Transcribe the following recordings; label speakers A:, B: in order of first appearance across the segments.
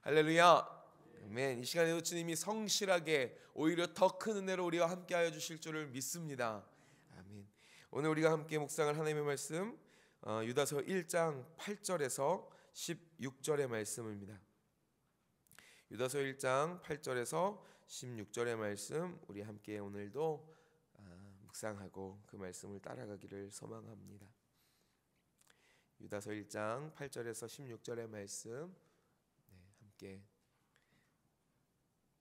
A: 할렐루야. 아멘. 이 시간에도 주님이 성실하게 오히려 더 큰 은혜로 우리와 함께하여 주실 줄을 믿습니다. 아멘. 오늘 우리가 함께 묵상할 하나님의 말씀 유다서 1장 8절에서 16절의 말씀입니다. 유다서 1장 8절에서 16절의 말씀 우리 함께 오늘도 묵상하고 그 말씀을 따라가기를 소망합니다. 유다서 1장 8절에서 16절의 말씀 함께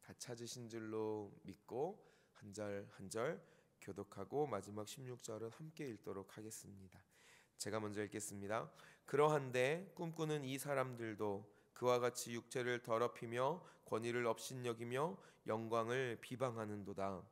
A: 다 찾으신 줄로 믿고 한 절 한 절 교독하고 마지막 16절은 함께 읽도록 하겠습니다. 제가 먼저 읽겠습니다. 그러한데 꿈꾸는 이 사람들도 그와 같이 육체를 더럽히며 권위를 업신여기며 영광을 비방하는도다.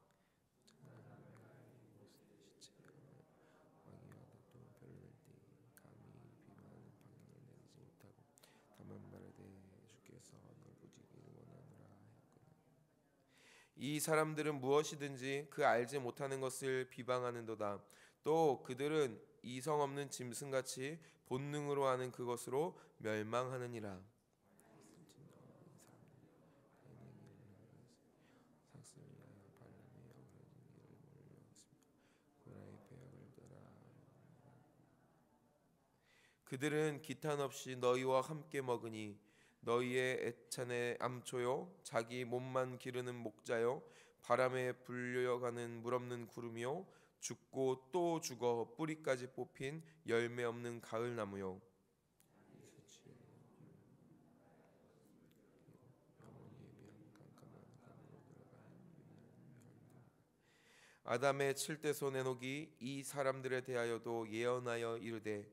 A: 이 사람들은 무엇이든지 그 알지 못하는 것을 비방하는도다. 또 그들은 이성 없는 짐승같이 본능으로 하는 그것으로 멸망하느니라. 그들은 기탄 없이 너희와 함께 먹으니 너희의 애찬의 암초요 자기 몸만 기르는 목자요 바람에 불려가는 물없는 구름이요 죽고 또 죽어 뿌리까지 뽑힌 열매 없는 가을나무요. 아담의 칠대손 에녹이 이 사람들에 대하여도 예언하여 이르되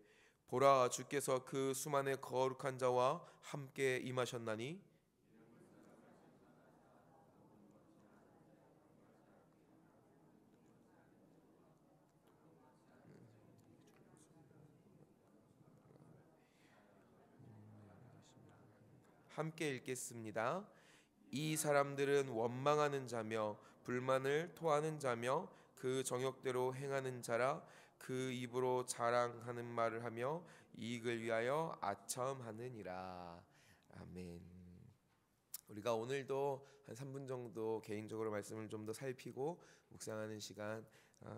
A: 보라 주께서 그 수만의 거룩한 자와 함께 임하셨나니 함께 읽겠습니다. 이 사람들은 원망하는 자며 불만을 토하는 자며 그 정욕대로 행하는 자라 그 입으로 자랑하는 말을 하며 이익을 위하여 아첨하느니라. 아멘. 우리가 오늘도 한 3분 정도 개인적으로 말씀을 좀 더 살피고 묵상하는 시간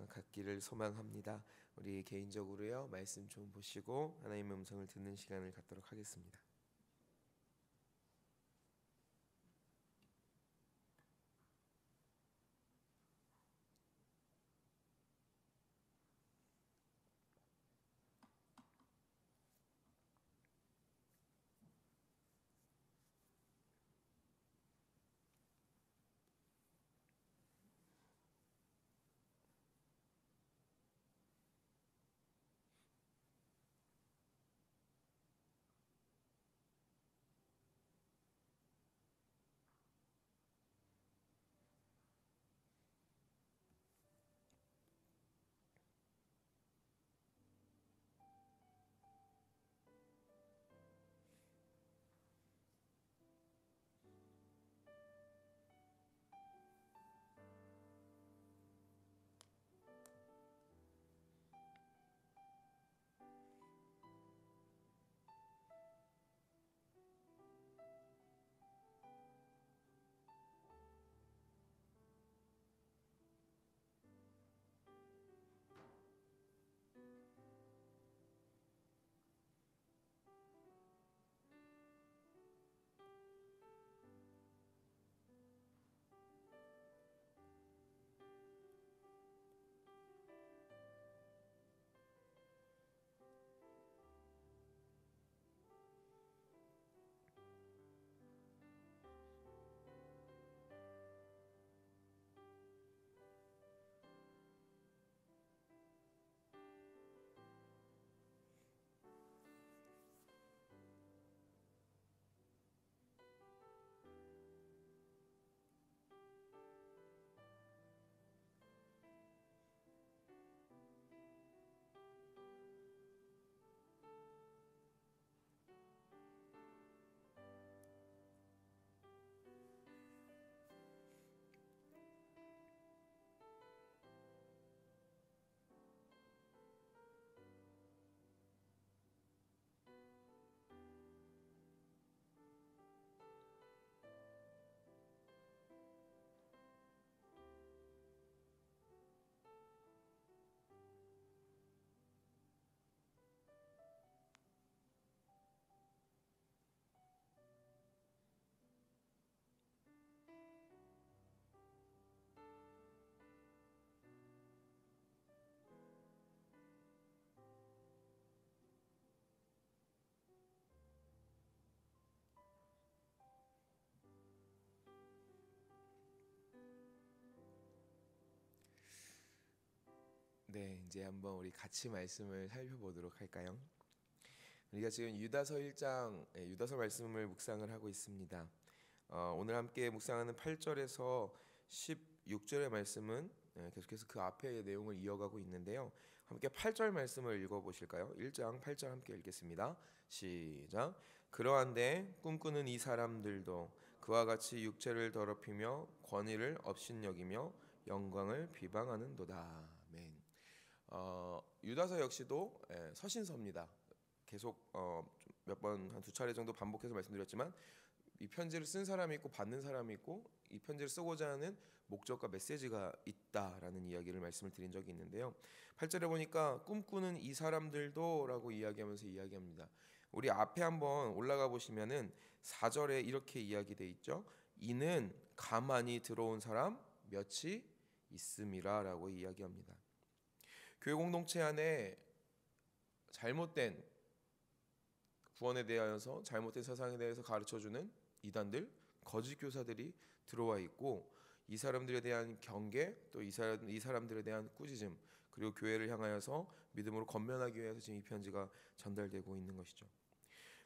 A: 갖기를 소망합니다. 우리 개인적으로요 말씀 좀 보시고 하나님의 음성을 듣는 시간을 갖도록 하겠습니다. 네, 이제 한번 우리 같이 말씀을 살펴보도록 할까요? 우리가 지금 유다서 1장 유다서 말씀을 묵상을 하고 있습니다. 오늘 함께 묵상하는 8절에서 16절의 말씀은 계속해서 그 앞의 내용을 이어가고 있는데요. 함께 8절 말씀을 읽어보실까요? 1장 8절 함께 읽겠습니다. 시작. 그러한데 꿈꾸는 이 사람들도 그와 같이 육체를 더럽히며 권위를 업신여기며 영광을 비방하는도다. 아멘. 유다서 역시도 서신서입니다. 계속 몇 번 한 두 차례 정도 반복해서 말씀드렸지만 이 편지를 쓴 사람이 있고 받는 사람이 있고 이 편지를 쓰고자 하는 목적과 메시지가 있다라는 이야기를 말씀을 드린 적이 있는데요. 8절에 보니까 꿈꾸는 이 사람들도라고 이야기하면서 이야기합니다. 우리 앞에 한번 올라가 보시면은 4절에 이렇게 이야기돼 있죠. 이는 가만히 들어온 사람 몇이 있음이라라고 이야기합니다. 교회 공동체 안에 잘못된 구원에 대하여서 잘못된 사상에 대해서 가르쳐주는 이단들, 거짓 교사들이 들어와 있고 이 사람들에 대한 경계, 또 이 사람들에 대한 꾸짖음, 그리고 교회를 향하여서 믿음으로 건면하기 위해서 지금 이 편지가 전달되고 있는 것이죠.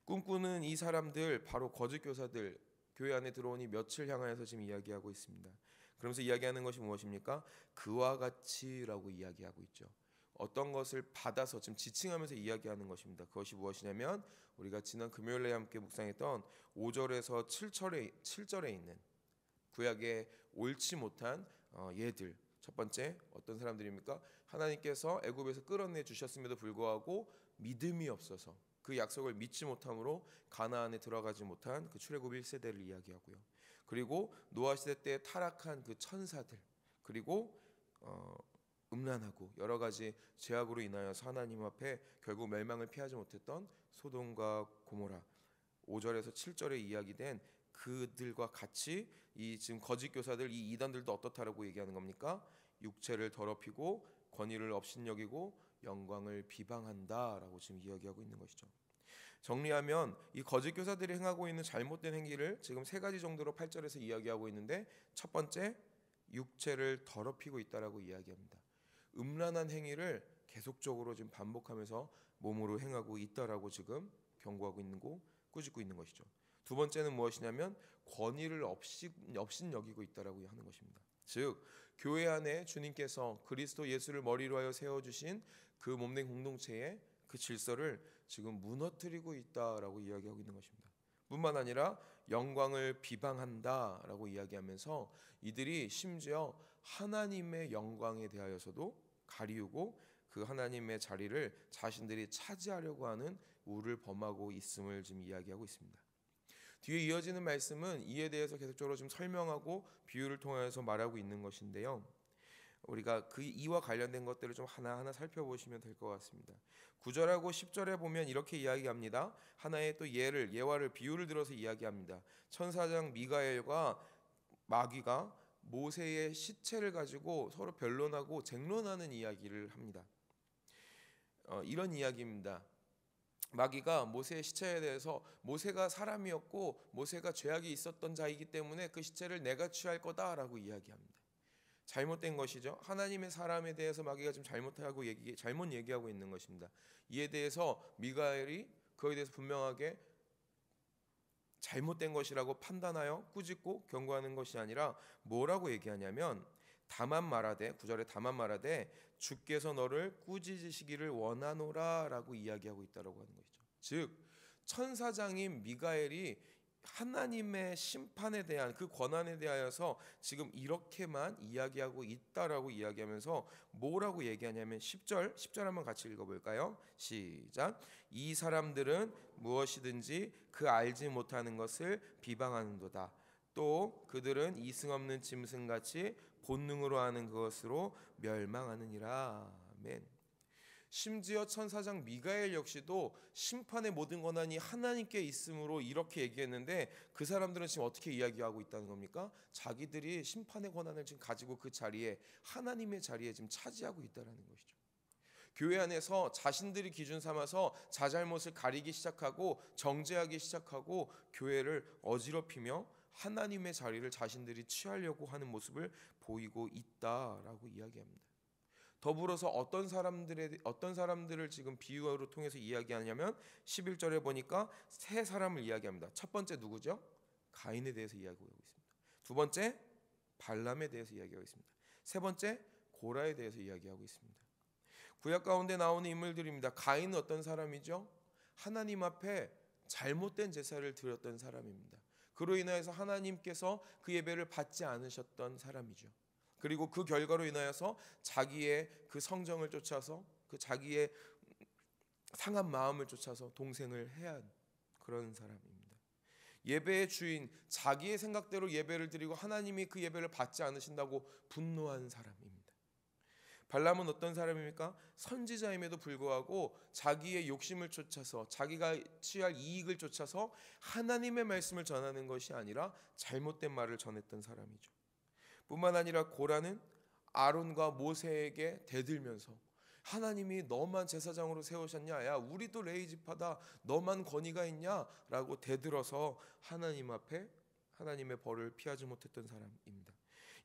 A: 꿈꾸는 이 사람들, 바로 거짓 교사들, 교회 안에 들어오니 몇을 향하여서 지금 이야기하고 있습니다. 그러면서 이야기하는 것이 무엇입니까? 그와 같이라고 이야기하고 있죠. 어떤 것을 받아서 지금 지칭하면서 이야기하는 것입니다. 그것이 무엇이냐면 우리가 지난 금요일에 함께 묵상했던 5절에서 7절에 있는 구약의 옳지 못한 예들. 첫 번째 어떤 사람들입니까? 하나님께서 애굽에서 끌어내 주셨음에도 불구하고 믿음이 없어서 그 약속을 믿지 못함으로 가나안에 들어가지 못한 그 출애굽 1세대를 이야기하고요. 그리고 노아 시대 때 타락한 그 천사들, 그리고 음란하고 여러 가지 죄악으로 인하여서 하나님 앞에 결국 멸망을 피하지 못했던 소돔과 고모라, 5절에서 7절에 이야기된 그들과 같이 이 지금 거짓 교사들, 이 이단들도 어떻다라고 얘기하는 겁니까? 육체를 더럽히고 권위를 업신여기고 영광을 비방한다라고 지금 이야기하고 있는 것이죠. 정리하면 이 거짓 교사들이 행하고 있는 잘못된 행위를 지금 세 가지 정도로 8절에서 이야기하고 있는데, 첫 번째, 육체를 더럽히고 있다라고 이야기합니다. 음란한 행위를 계속적으로 지금 반복하면서 몸으로 행하고 있다라고 지금 경고하고 있는 거, 꾸짖고 있는 것이죠. 두 번째는 무엇이냐면 권위를 업신여기고 있다라고 하는 것입니다. 즉 교회 안에 주님께서 그리스도 예수를 머리로 하여 세워주신 그 몸된 공동체의 그 질서를 지금 무너뜨리고 있다라고 이야기하고 있는 것입니다. 뿐만 아니라 영광을 비방한다라고 이야기하면서 이들이 심지어 하나님의 영광에 대하여서도 가리우고 그 하나님의 자리를 자신들이 차지하려고 하는 우를 범하고 있음을 지금 이야기하고 있습니다. 뒤에 이어지는 말씀은 이에 대해서 계속적으로 좀 설명하고 비유를 통해서 말하고 있는 것인데요. 우리가 그 이와 관련된 것들을 좀 하나하나 살펴보시면 될 것 같습니다. 9절하고 10절에 보면 이렇게 이야기합니다. 하나의 또 예화를 비유를 들어서 이야기합니다. 천사장 미가엘과 마귀가 모세의 시체를 가지고 서로 변론하고 쟁론하는 이야기를 합니다. 이런 이야기입니다. 마귀가 모세의 시체에 대해서 모세가 사람이었고 모세가 죄악이 있었던 자이기 때문에 그 시체를 내가 취할 거다라고 이야기합니다. 잘못된 것이죠. 하나님의 사람에 대해서 마귀가 좀 잘못 얘기하고 있는 것입니다. 이에 대해서 미가엘이 그에 대해서 분명하게 잘못된 것이라고 판단하여 꾸짖고 경고하는 것이 아니라 뭐라고 얘기하냐면, 다만 말하되, 9절에 다만 말하되 주께서 너를 꾸짖으시기를 원하노라라고 이야기하고 있다라고 하는 것이죠. 즉 천사장인 미가엘이 하나님의 심판에 대한 그 권한에 대하여서 지금 이렇게만 이야기하고 있다라고 이야기하면서 뭐라고 얘기하냐면 10절 한번 같이 읽어볼까요? 시작. 이 사람들은 무엇이든지 그 알지 못하는 것을 비방하는도다. 또 그들은 이승 없는 짐승같이 본능으로 하는 그것으로 멸망하느니라. 아멘. 심지어 천사장 미가엘 역시도 심판의 모든 권한이 하나님께 있으므로 이렇게 얘기했는데, 그 사람들은 지금 어떻게 이야기하고 있다는 겁니까? 자기들이 심판의 권한을 지금 가지고 그 자리에, 하나님의 자리에 지금 차지하고 있다는 것이죠. 교회 안에서 자신들이 기준 삼아서 자잘못을 가리기 시작하고 정죄하기 시작하고 교회를 어지럽히며 하나님의 자리를 자신들이 취하려고 하는 모습을 보이고 있다라고 이야기합니다. 더불어서 어떤 사람들을 지금 비유로 통해서 이야기하냐면 11절에 보니까 세 사람을 이야기합니다. 첫 번째 누구죠? 가인에 대해서 이야기하고 있습니다. 두 번째 발람에 대해서 이야기하고 있습니다. 세 번째 고라에 대해서 이야기하고 있습니다. 구약 가운데 나오는 인물들입니다. 가인은 어떤 사람이죠? 하나님 앞에 잘못된 제사를 드렸던 사람입니다. 그로 인하여서 하나님께서 그 예배를 받지 않으셨던 사람이죠. 그리고 그 결과로 인하여서 자기의 그 성정을 쫓아서 그 자기의 상한 마음을 쫓아서 동생을 해한 그런 사람입니다. 예배의 주인, 자기의 생각대로 예배를 드리고 하나님이 그 예배를 받지 않으신다고 분노한 사람입니다. 발람은 어떤 사람입니까? 선지자임에도 불구하고 자기의 욕심을 쫓아서 자기가 취할 이익을 쫓아서 하나님의 말씀을 전하는 것이 아니라 잘못된 말을 전했던 사람이죠. 뿐만 아니라 고라는 아론과 모세에게 대들면서 하나님이 너만 제사장으로 세우셨냐? 야, 우리도 레위 지파다. 너만 권위가 있냐? 라고 대들어서 하나님 앞에 하나님의 벌을 피하지 못했던 사람입니다.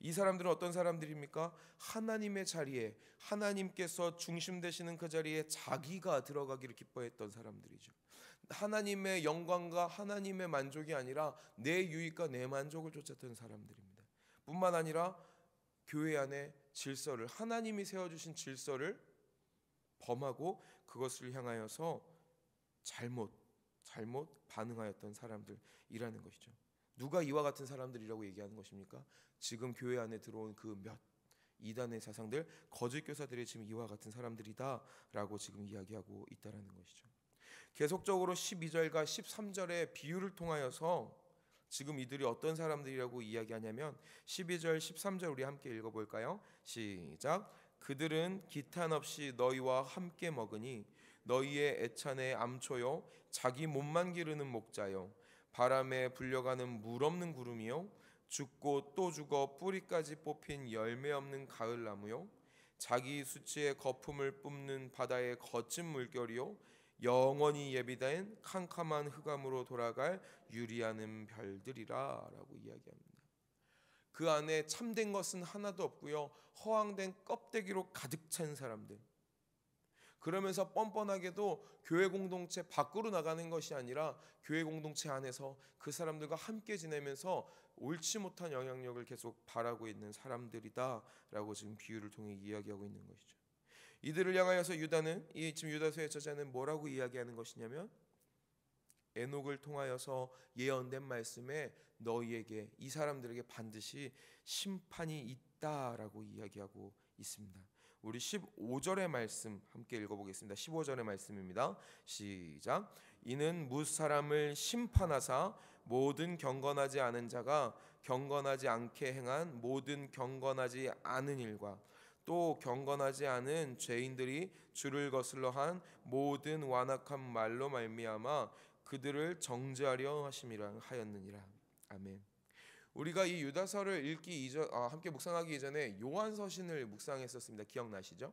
A: 이 사람들은 어떤 사람들입니까? 하나님의 자리에, 하나님께서 중심 되시는 그 자리에 자기가 들어가기를 기뻐했던 사람들이죠. 하나님의 영광과 하나님의 만족이 아니라 내 유익과 내 만족을 쫓았던 사람들입니다. 뿐만 아니라 교회 안에 질서를, 하나님이 세워주신 질서를 범하고 그것을 향하여서 잘못 반응하였던 사람들이라는 것이죠. 누가 이와 같은 사람들이라고 얘기하는 것입니까? 지금 교회 안에 들어온 그 몇 이단의 사상들, 거짓 교사들이 지금 이와 같은 사람들이다라고 지금 이야기하고 있다라는 것이죠. 계속적으로 12절과 13절의 비유를 통하여서 지금 이들이 어떤 사람들이라고 이야기하냐면 12절 13절 우리 함께 읽어볼까요? 시작. 그들은 기탄 없이 너희와 함께 먹으니 너희의 애찬의 암초요 자기 몸만 기르는 목자요 바람에 불려가는 물 없는 구름이요 죽고 또 죽어 뿌리까지 뽑힌 열매 없는 가을나무요 자기 수치의 거품을 뿜는 바다의 거친 물결이요 영원히 예비된 캄캄한 흑암으로 돌아갈 유리하는 별들이라 라고 이야기합니다. 그 안에 참된 것은 하나도 없고요 허황된 껍데기로 가득 찬 사람들, 그러면서 뻔뻔하게도 교회 공동체 밖으로 나가는 것이 아니라 교회 공동체 안에서 그 사람들과 함께 지내면서 옳지 못한 영향력을 계속 바라고 있는 사람들이다라고 지금 비유를 통해 이야기하고 있는 것이죠. 이들을 향하여서 유다는 이 지금 유다서의 저자는 뭐라고 이야기하는 것이냐면 에녹을 통하여서 예언된 말씀에 너희에게 이 사람들에게 반드시 심판이 있다라고 이야기하고 있습니다. 우리 15절의 말씀 함께 읽어보겠습니다. 15절의 말씀입니다. 시작. 이는 무사람을 심판하사 모든 경건하지 않은 자가 경건하지 않게 행한 모든 경건하지 않은 일과 또 경건하지 않은 죄인들이 주를 거슬러 한 모든 완악한 말로 말미암아 그들을 정죄하려 하였느니라. 아멘. 우리가 이 유다서를 읽기 이전 함께 묵상하기 이전에 요한서신을 묵상했었습니다. 기억나시죠?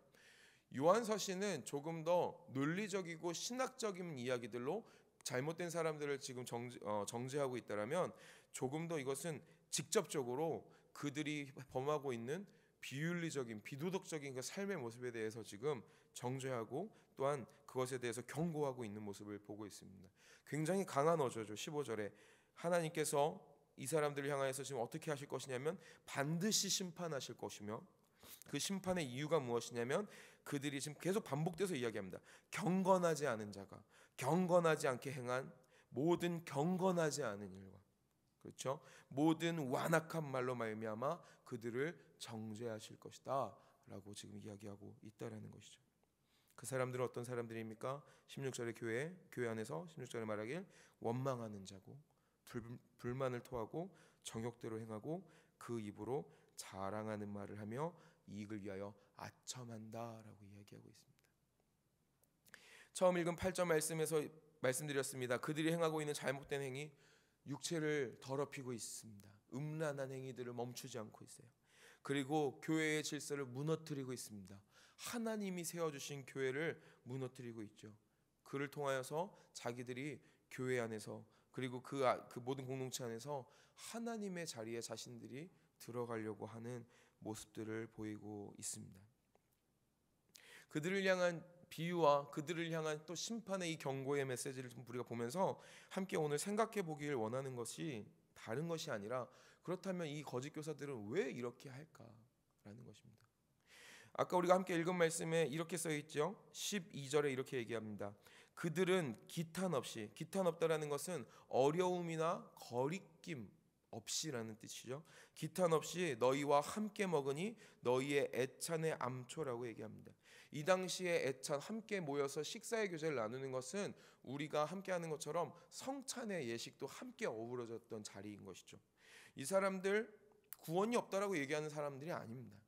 A: 요한서신은 조금 더 논리적이고 신학적인 이야기들로 잘못된 사람들을 지금 정죄하고 있다라면 조금 더 이것은 직접적으로 그들이 범하고 있는 비윤리적인 비도덕적인 그 삶의 모습에 대해서 지금 정죄하고 또한 그것에 대해서 경고하고 있는 모습을 보고 있습니다. 굉장히 강한 어조죠. 15절에 하나님께서 이 사람들을 향하여서 지금 어떻게 하실 것이냐면 반드시 심판하실 것이며 그 심판의 이유가 무엇이냐면 그들이 지금 계속 반복돼서 이야기합니다. 경건하지 않은 자가 경건하지 않게 행한 모든 경건하지 않은 일과 그렇죠? 모든 완악한 말로 말미암아 그들을 정죄하실 것이다 라고 지금 이야기하고 있다라는 것이죠. 그 사람들은 어떤 사람들입니까? 16절의 교회 안에서 16절에 말하길 원망하는 자고 불만을 토하고 정욕대로 행하고 그 입으로 자랑하는 말을 하며 이익을 위하여 아첨한다라고 이야기하고 있습니다. 처음 읽은 8절 말씀에서 말씀드렸습니다. 그들이 행하고 있는 잘못된 행위, 육체를 더럽히고 있습니다. 음란한 행위들을 멈추지 않고 있어요. 그리고 교회의 질서를 무너뜨리고 있습니다. 하나님이 세워주신 교회를 무너뜨리고 있죠. 그를 통하여서 자기들이 교회 안에서 그리고 그 모든 공동체 안에서 하나님의 자리에 자신들이 들어가려고 하는 모습들을 보이고 있습니다. 그들을 향한 비유와 그들을 향한 또 심판의 이 경고의 메시지를 좀 우리가 보면서 함께 오늘 생각해 보기를 원하는 것이 다른 것이 아니라, 그렇다면 이 거짓 교사들은 왜 이렇게 할까라는 것입니다. 아까 우리가 함께 읽은 말씀에 이렇게 써 있죠. 12절에 이렇게 얘기합니다. 그들은 기탄 없다라는 것은 어려움이나 거리낌 없이라는 뜻이죠. 기탄 없이 너희와 함께 먹으니 너희의 애찬의 암초라고 얘기합니다. 이 당시에 애찬, 함께 모여서 식사의 교제를 나누는 것은 우리가 함께 하는 것처럼 성찬의 예식도 함께 어우러졌던 자리인 것이죠. 이 사람들 구원이 없다라고 얘기하는 사람들이 아닙니다.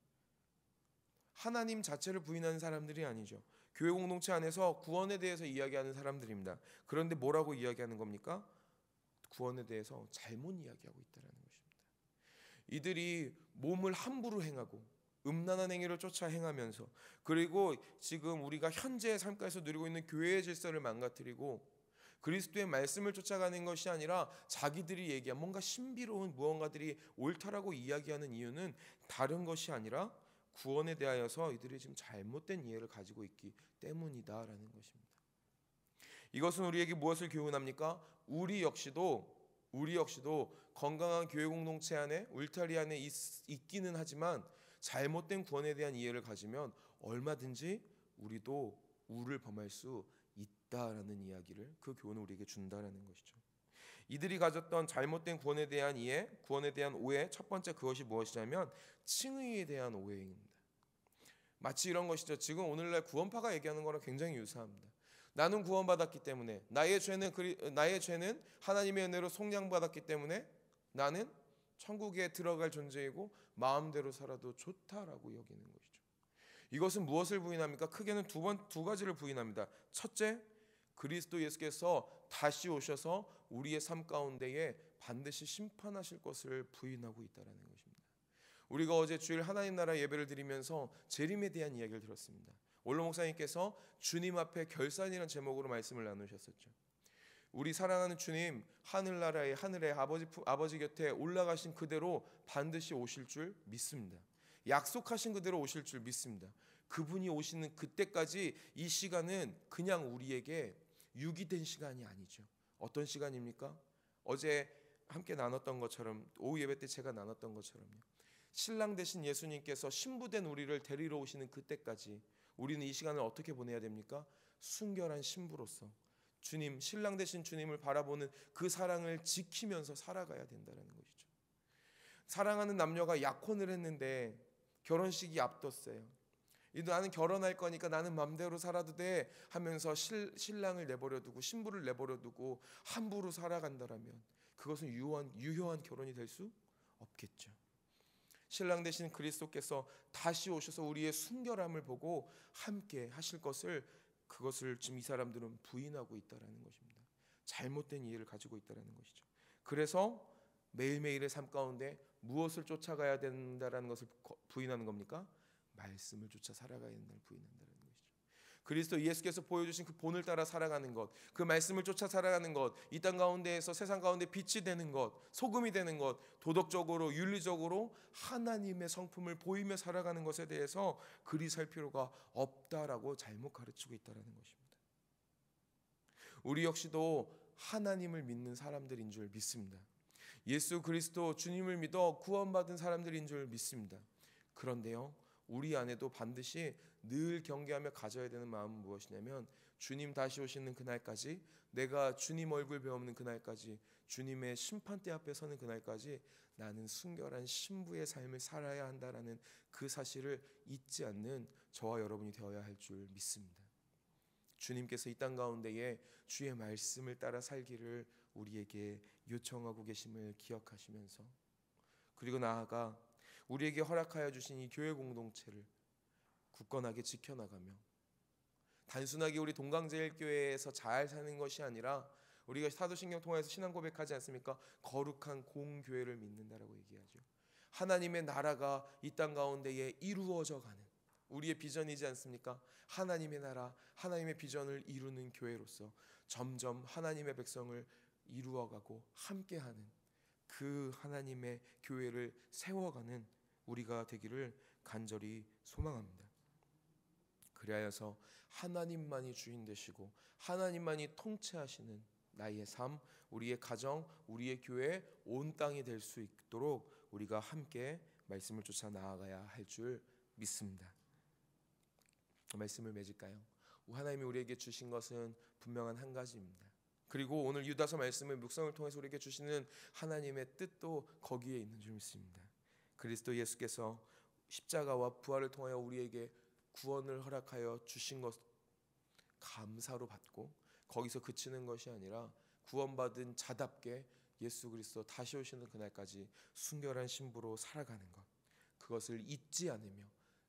A: 하나님 자체를 부인하는 사람들이 아니죠. 교회 공동체 안에서 구원에 대해서 이야기하는 사람들입니다. 그런데 뭐라고 이야기하는 겁니까? 구원에 대해서 잘못 이야기하고 있다는 것입니다. 이들이 몸을 함부로 행하고 음란한 행위를 쫓아 행하면서, 그리고 지금 우리가 현재의 삶가에서 누리고 있는 교회의 질서를 망가뜨리고 그리스도의 말씀을 쫓아가는 것이 아니라 자기들이 얘기한 뭔가 신비로운 무언가들이 옳다라고 이야기하는 이유는 다른 것이 아니라 구원에 대하여서 이들이 지금 잘못된 이해를 가지고 있기 때문이다라는 것입니다. 이것은 우리에게 무엇을 교훈합니까? 우리 역시도 건강한 교회 공동체 안에, 울타리 안에 있기는 하지만 잘못된 구원에 대한 이해를 가지면 얼마든지 우리도 우를 범할 수 있다라는 이야기를, 그 교훈을 우리에게 준다라는 것이죠. 이들이 가졌던 잘못된 구원에 대한 이해, 구원에 대한 오해, 첫 번째 그것이 무엇이냐면 칭의에 대한 오해입니다. 마치 이런 것이죠. 지금 오늘날 구원파가 얘기하는 거랑 굉장히 유사합니다. 나는 구원받았기 때문에, 나의 죄는 하나님의 은혜로 속량받았기 때문에 나는 천국에 들어갈 존재이고 마음대로 살아도 좋다라고 여기는 것이죠. 이것은 무엇을 부인합니까? 크게는 두 가지를 부인합니다. 첫째, 그리스도 예수께서 다시 오셔서 우리의 삶 가운데에 반드시 심판하실 것을 부인하고 있다는 것입니다. 우리가 어제 주일 하나님 나라 예배를 드리면서 재림에 대한 이야기를 들었습니다. 원로 목사님께서 주님 앞에 결산이라는 제목으로 말씀을 나누셨었죠. 우리 사랑하는 주님, 하늘나라의 하늘의 아버지 곁에 올라가신 그대로 반드시 오실 줄 믿습니다. 약속하신 그대로 오실 줄 믿습니다. 그분이 오시는 그때까지 이 시간은 그냥 우리에게 유기된 시간이 아니죠. 어떤 시간입니까? 어제 함께 나눴던 것처럼, 오후 예배 때 제가 나눴던 것처럼요. 신랑 되신 예수님께서 신부된 우리를 데리러 오시는 그때까지 우리는 이 시간을 어떻게 보내야 됩니까? 순결한 신부로서 주님, 신랑 되신 주님을 바라보는 그 사랑을 지키면서 살아가야 된다는 것이죠. 사랑하는 남녀가 약혼을 했는데 결혼식이 앞뒀어요. 나는 결혼할 거니까 나는 맘대로 살아도 돼 하면서 신랑을 내버려두고 신부를 내버려두고 함부로 살아간다라면 그것은 유효한 결혼이 될 수 없겠죠. 신랑 되신 그리스도께서 다시 오셔서 우리의 순결함을 보고 함께 하실 그것을 지금 이 사람들은 부인하고 있다라는 것입니다. 잘못된 이해를 가지고 있다라는 것이죠. 그래서 매일매일의 삶 가운데 무엇을 쫓아가야 된다라는 것을 부인하는 겁니까? 말씀을 쫓아 살아가야 된다를 부인한다는 것이죠. 그리스도 예수께서 보여주신 그 본을 따라 살아가는 것, 그 말씀을 쫓아 살아가는 것, 이 땅 가운데에서 세상 가운데 빛이 되는 것, 소금이 되는 것, 도덕적으로 윤리적으로 하나님의 성품을 보이며 살아가는 것에 대해서 그리 살 필요가 없다라고 잘못 가르치고 있다는 것입니다. 우리 역시도 하나님을 믿는 사람들인 줄 믿습니다. 예수 그리스도 주님을 믿어 구원받은 사람들인 줄 믿습니다. 그런데요, 우리 안에도 반드시 늘 경계하며 가져야 되는 마음은 무엇이냐면, 주님 다시 오시는 그날까지, 내가 주님 얼굴 배우는 그날까지, 주님의 심판대 앞에 서는 그날까지 나는 순결한 신부의 삶을 살아야 한다라는 그 사실을 잊지 않는 저와 여러분이 되어야 할 줄 믿습니다. 주님께서 이 땅 가운데에 주의 말씀을 따라 살기를 우리에게 요청하고 계심을 기억하시면서, 그리고 나아가 우리에게 허락하여 주신 이 교회 공동체를 굳건하게 지켜나가며, 단순하게 우리 동강제일교회에서 잘 사는 것이 아니라 우리가 사도신경 통해서 신앙 고백하지 않습니까? 거룩한 공교회를 믿는다라고 얘기하죠. 하나님의 나라가 이 땅 가운데에 이루어져 가는 우리의 비전이지 않습니까? 하나님의 나라, 하나님의 비전을 이루는 교회로서 점점 하나님의 백성을 이루어가고 함께하는 그 하나님의 교회를 세워가는 우리가 되기를 간절히 소망합니다. 그리하여서 하나님만이 주인 되시고 하나님만이 통치하시는 나의 삶, 우리의 가정, 우리의 교회, 온 땅이 될 수 있도록 우리가 함께 말씀을 쫓아 나아가야 할 줄 믿습니다. 말씀을 맺을까요? 하나님이 우리에게 주신 것은 분명한 한 가지입니다. 그리고 오늘 유다서 말씀을 묵상을 통해서 우리에게 주시는 하나님의 뜻도 거기에 있는 줄 믿습니다. 그리스도 예수께서 십자가와 부활을 통하여 우리에게 구원을 허락하여 주신 것 감사로 받고 거기서 그치는 것이 아니라 구원받은 자답게 예수 그리스도 다시 오시는 그날까지 순결한 신부로 살아가는 것, 그것을 잊지 않으며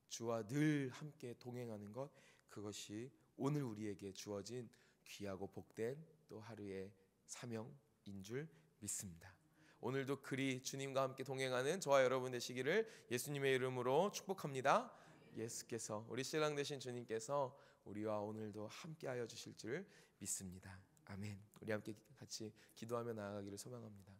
A: 주와 늘 함께 동행하는 것, 그것이 오늘 우리에게 주어진 귀하고 복된 또 하루의 사명인 줄 믿습니다. 오늘도 그리 주님과 함께 동행하는 저와 여러분 되시기를 예수님의 이름으로 축복합니다. 예수께서, 우리 신랑 되신 주님께서 우리와 오늘도 함께하여 주실 줄 믿습니다. 아멘. 우리 함께 같이 기도하며 나아가기를 소망합니다.